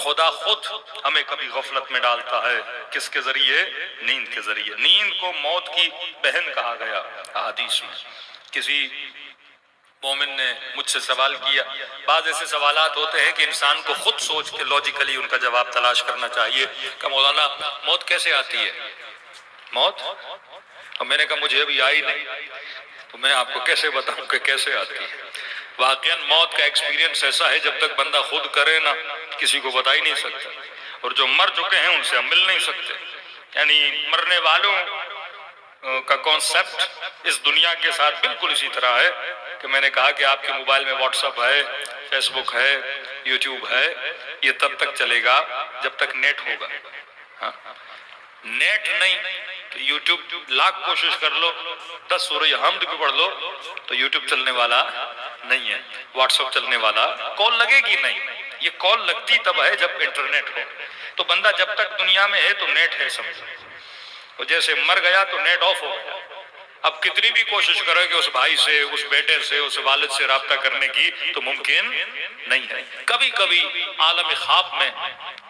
خدا خود ہمیں کبھی غفلت میں ڈالتا ہے، کس کے ذریعے؟ نیند کے ذریعے۔ نیند کو موت کی بہن کہا گیا احادیث میں۔ کسی مومن نے مجھ سے سوال کیا، بعض ایسے سوالات ہوتے ہیں کہ انسان کو خود سوچ کے لاجیکلی ان کا جواب تلاش کرنا چاہیے کہ مولانا موت کیسے آتی ہے؟ موت؟ اور میں نے کہا مجھے بھی آئی نہیں، تو میں آپ کو کیسے بتاؤں کہ کیسے آتی ہے؟ واقعاً موت کا ایکسپیرینس ایسا ہے جب تک بندہ خود کرے نا کسی کو بتا ہی نہیں سکتا، اور جو مر چکے ہیں ان سے ہم مل نہیں سکتے۔ یعنی مرنے والوں کا کانسیپٹ اس دنیا کے ساتھ بالکل اسی طرح ہے کہ میں نے کہا کہ آپ کے موبائل میں واٹس ایپ ہے، فیس بک ہے، یوٹیوب ہے، یہ تب تک چلے گا جب تک نیٹ ہوگا۔ ہاں، نیٹ نہیں تو یوٹیوب لاکھ کوشش کر لو، 10 سورہ حمد بھی پڑھ لو تو یوٹیوب چلنے والا نہیں ہے، واٹس ایپ چلنے والا، کال لگے گی نہیں۔ یہ کال لگتی تب ہے جب انٹرنیٹ ہو، تو بندہ جب تک دنیا میں ہے تو نیٹ ہے سمجھو، اور جیسے مر گیا تو نیٹ آف ہو گیا۔ اب کتنی بھی کوشش کرو کہ اس بھائی سے، اس بیٹے سے، اس والد سے رابطہ کرنے کی تو ممکن نہیں ہے۔ کبھی کبھی عالم خواب میں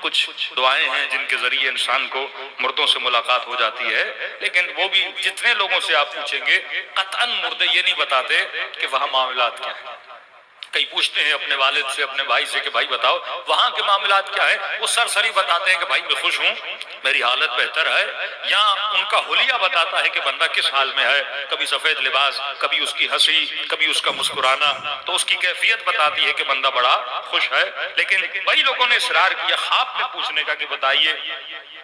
کچھ دعائیں ہیں جن کے ذریعے انسان کو مردوں سے ملاقات ہو جاتی ہے، لیکن وہ بھی جتنے لوگوں سے آپ پوچھیں گے قطعاً مردے یہ نہیں بتاتے کہ وہاں معاملات کیا ہیں۔ کئی پوچھتے ہیں اپنے والد سے، اپنے بھائی سے کہ بھائی بتاؤ وہاں کے معاملات کیا ہے، وہ سرسری بتاتے ہیں کہ بھائی میں خوش ہوں، میری حالت بہتر ہے، یا ان کا حلیہ بتاتا ہے کہ بندہ کس حال میں ہے، کبھی سفید لباس، کبھی اس کی ہنسی، کبھی اس کا مسکرانا، تو اس کی کیفیت بتاتی ہے کہ بندہ بڑا خوش ہے۔ لیکن کئی لوگوں نے اصرار کیا خواب میں پوچھنے کا کہ بتائیے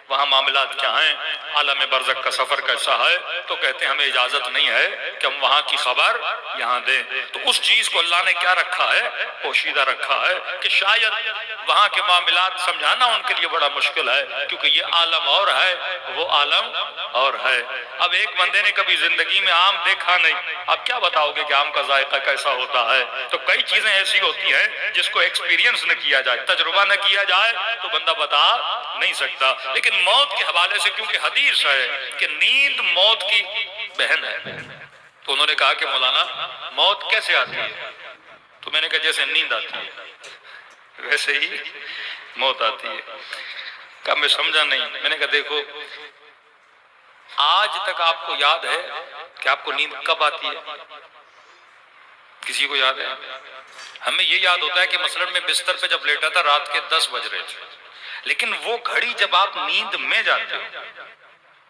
وہاں معاملات کیا ہیں، عالم برزخ کا سفر کیسا ہے، تو کہتے ہیں ہمیں اجازت نہیں ہے کہ ہم وہاں کی خبر یہاں دیں۔ تو اس چیز کو اللہ نے کیا رکھا ہے؟ پوشیدہ رکھا ہے کہ شاید وہاں کے معاملات سمجھانا ان کے لیے بڑا مشکل ہے، کیونکہ یہ عالم اور ہے، وہ عالم اور ہے۔ اب ایک بندے نے کبھی زندگی میں آم دیکھا نہیں، اب کیا بتاؤ گے کہ آم کا ذائقہ کیسا ہوتا ہے؟ تو کئی چیزیں ایسی ہوتی ہیں جس کو ایکسپیرینس نہ کیا جائے، تجربہ نہ کیا جائے تو بندہ بتا نہیں سکتا۔ لیکن موت کے حوالے سے کیونکہ حدیث ہے کہ نیند موت کی بہن ہے، تو انہوں نے کہا کہ مولانا موت کیسے آتی ہے؟ تو میں نے کہا جیسے نیند آتی ہے ویسے ہی موت آتی ہے۔ کہا میں سمجھا نہیں۔ میں نے کہا دیکھو آج تک آپ کو یاد ہے کہ آپ کو نیند کب آتی ہے؟ کسی کو یاد ہے؟ ہمیں یہ یاد ہوتا ہے کہ مثلا میں بستر پہ جب لیٹا تھا رات کے 10 بج رہے تھے، لیکن وہ گھڑی جب آپ نیند میں جاتے ہو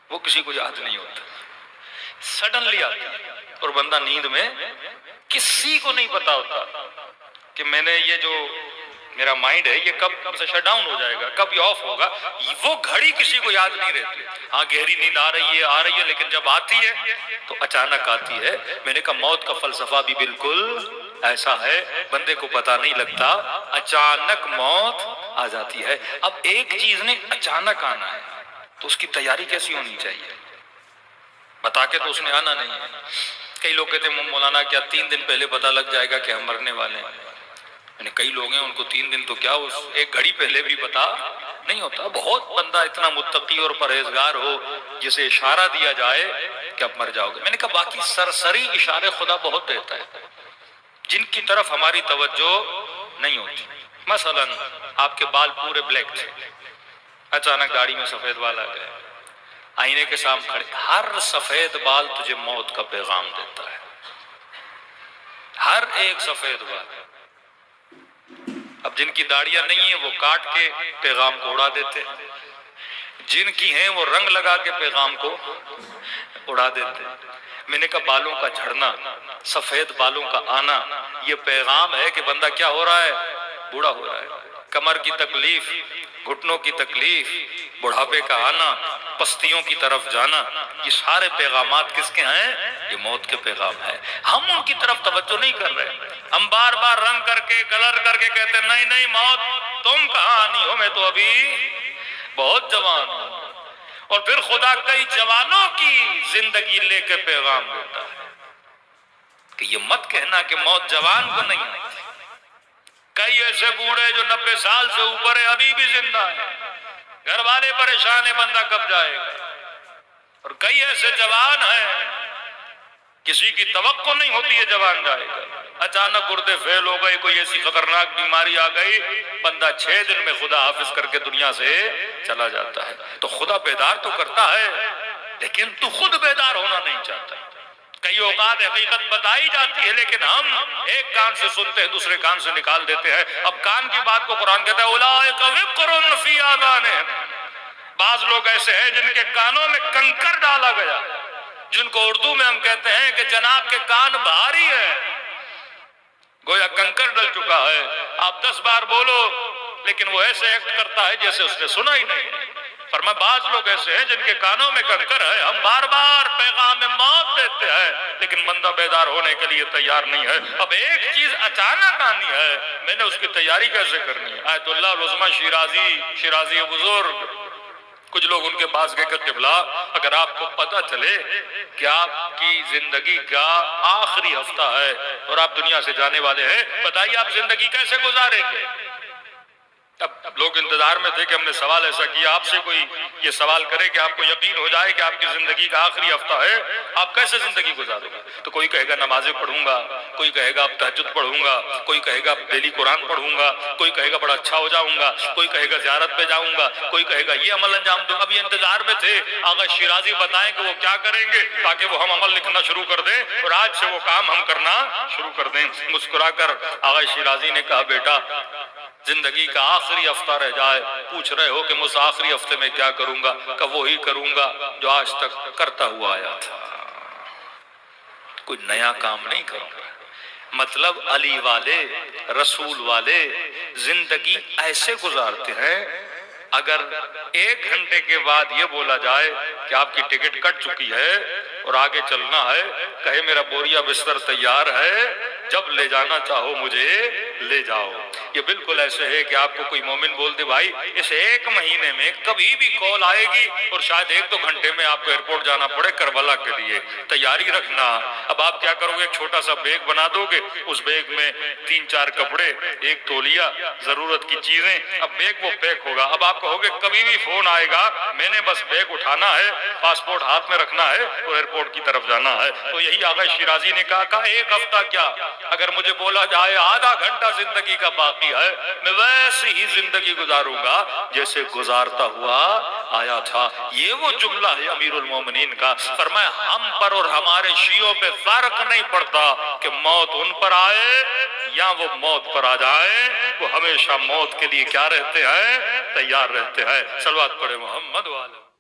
وہ کسی کو یاد نہیں ہوتا، سڈنلی آتی ہے، اور بندہ نیند میں کسی کو نہیں پتا ہوتا کہ میں نے یہ جو میرا مائنڈ ہے یہ کب سے شٹ ڈاؤن ہو جائے گا، کب یہ آف ہوگا، وہ گھڑی کسی کو یاد نہیں رہتی۔ ہاں گہری نیند آ رہی ہے لیکن جب آتی ہے تو اچانک آتی ہے۔ میں نے کہا موت کا فلسفہ بھی بالکل ایسا ہے، بندے کو پتا نہیں لگتا، اچانک موت آ جاتی ہے۔ اب ایک چیز نے اچانک آنا ہے تو اس کی تیاری کیسی ہونی چاہیے؟ بتا کے تو اس نے آنا نہیں ہے۔ کئی لوگ کہتے ہیں مولانا کیا 3 دن پہلے پتا لگ جائے گا کہ ہم مرنے والے ہیں؟ یعنی کئی لوگ ہیں ان کو 3 دن تو کیا اس ایک گھڑی پہلے بھی پتا نہیں ہوتا۔ بہت بندہ اتنا متقی اور پرہیزگار ہو جسے اشارہ دیا جائے کہ اب مر جاؤ گے۔ میں نے کہا باقی سرسری اشارے خدا بہت دیتا ہے جن کی طرف ہماری توجہ نہیں ہوتی۔ مثلا آپ کے بال پورے بلیک تھے، اچانک داڑھی میں سفید بال آ گئے، آئینے کے سامنے کھڑے، ہر سفید بال تجھے موت کا پیغام دیتا ہے، ہر ایک سفید بال۔ اب جن کی داڑیاں نہیں ہیں وہ کاٹ کے پیغام کو اڑا دیتے ہیں، جن کی ہیں وہ رنگ لگا کے پیغام کو اڑا دیتے ہیں۔ میں نے کہا بالوں کا جھڑنا، سفید بالوں کا آنا، یہ پیغام ہے کہ بندہ کیا ہو رہا ہے؟ بوڑھا ہو رہا ہے۔ کمر کی تکلیف، گھٹنوں کی تکلیف، بڑھاپے کا آنا، پستیوں کی طرف جانا، یہ سارے پیغامات کس کے ہیں؟ یہ موت کے پیغام ہے۔ ہم ان کی طرف توجہ نہیں کر رہے، ہم بار بار رنگ کر کے کلر کر کے کہتے ہیں نہیں نہیں موت تم کہاں آنی ہو، میں تو ابھی بہت جوان ہوں۔ اور پھر خدا کئی جوانوں کی زندگی لے کے پیغام دیتا ہے کہ یہ مت کہنا کہ موت جوان کو نہیں آتی۔ کئی ایسے بوڑھے جو 90 سال سے اوپر ہے ابھی بھی زندہ ہے، گھر والے پریشان ہیں بندہ کب جائے گا، اور کئی ایسے جوان ہیں کسی کی توقع نہیں ہوتی ہے جوان جائے گا، اچانک گردے فیل ہو گئے، کوئی ایسی خطرناک بیماری آ گئی، بندہ 6 دن میں خدا حافظ کر کے دنیا سے چلا جاتا ہے۔ تو خدا بیدار تو کرتا ہے، لیکن تو خود بیدار ہونا نہیں چاہتا۔ کئی اوقات حقیقت بتائی جاتی ہے لیکن ہم ایک کان سے سنتے ہیں دوسرے کان سے نکال دیتے ہیں۔ اب کان کی بات کو قرآن کہتا ہے اولئک وقر فی آذانہم، بعض لوگ ایسے ہیں جن کے کانوں میں کنکر ڈالا گیا، جن کو اردو میں ہم کہتے ہیں کہ جناب کے کان بھاری ہے، گویا کنکر ڈل چکا ہے۔ آپ 10 بار بولو لیکن وہ ایسے ایکٹ کرتا ہے جیسے اس نے سنا ہی نہیں۔ فرمایا بعض لوگ ایسے ہیں جن کے کانوں میں کنکر ہے، ہم بار بار پیغام موت دیتے ہیں لیکن بندہ بیدار ہونے کے لیے تیار نہیں ہے۔ اب ایک چیز اچانک آنی ہے، میں نے اس کی تیاری کیسے کرنی ہے؟ آیت اللہ العظمیٰ شیرازی بزرگ، کچھ لوگ ان کے پاس گئے کہ قبلہ اگر آپ کو پتہ چلے کہ آپ کی زندگی کا آخری ہفتہ ہے اور آپ دنیا سے جانے والے ہیں، بتائیے آپ زندگی کیسے گزاریں گے؟ اب لوگ انتظار میں تھے کہ ہم نے سوال ایسا کیا، آپ سے کوئی یہ سوال کرے کہ آپ کو یقین ہو جائے کہ آپ کی زندگی کا آخری ہفتہ ہے، آپ کیسے زندگی گزارو گے؟ تو کوئی کہے گا نمازیں پڑھوں گا، کوئی کہے گا اب تہجد پڑھوں گا، کوئی کہے گا ڈیلی قرآن پڑھوں گا، کوئی کہے گا بڑا اچھا ہو جاؤں گا، کوئی کہے گا زیارت پہ جاؤں گا، کوئی کہے گا یہ عمل انجام دوں گا۔ اب یہ انتظار میں تھے آغا شیرازی بتائیں کہ وہ کیا کریں گے تاکہ وہ ہم عمل لکھنا شروع کر دیں اور آج سے وہ کام ہم کرنا شروع کر دیں۔ مسکرا کر آغا شیرازی نے کہا بیٹا زندگی کا آخری ہفتہ رہ جائے، پوچھ رہے ہو کہ میں اس آخری ہفتے میں کیا کروں گا؟ کہ وہی کروں گا جو آج تک کرتا ہوا آیا تھا، کوئی نیا کام نہیں کروں گا۔ مطلب علی والے رسول والے زندگی ایسے گزارتے ہیں، اگر 1 گھنٹے کے بعد یہ بولا جائے کہ آپ کی ٹکٹ کٹ چکی ہے اور آگے چلنا ہے، کہے میرا بوریا بستر تیار ہے، جب لے جانا چاہو مجھے لے جاؤ۔ یہ بالکل ایسے ہے کہ آپ کو کوئی مومن بول دے بھائی اس 1 مہینے میں کبھی بھی کال آئے گی اور شاید 1-2 گھنٹے میں آپ کو ایئرپورٹ جانا پڑے کربلا کے لیے، تیاری رکھنا۔ اب آپ کیا کرو گے؟ ایک چھوٹا سا بیگ بنا دو گے، اس بیگ میں 3-4 کپڑے، 1 تولیہ، ضرورت کی چیزیں، اب بیگ وہ پیک ہوگا۔ اب آپ کہو گے کبھی بھی فون آئے گا، میں نے بس بیگ اٹھانا ہے، پاسپورٹ ہاتھ میں رکھنا ہے اور ایئرپورٹ کی طرف جانا ہے۔ تو یہی آغا شیرازی نے کہا 1 ہفتہ کیا، اگر مجھے بولا جائے آدھا گھنٹہ زندگی کا باقی ہے، میں ویسے ہی زندگی گزاروں گا جیسے گزارتا ہوا آیا تھا۔ یہ وہ جملہ ہے امیر المومنین کا۔ فرمایا ہم پر اور ہمارے شیعوں پہ فرق نہیں پڑتا کہ موت ان پر آئے یا وہ موت پر آ جائے، وہ ہمیشہ موت کے لیے کیا رہتے ہیں؟ تیار رہتے ہیں۔ صلوات پڑھے محمد والے۔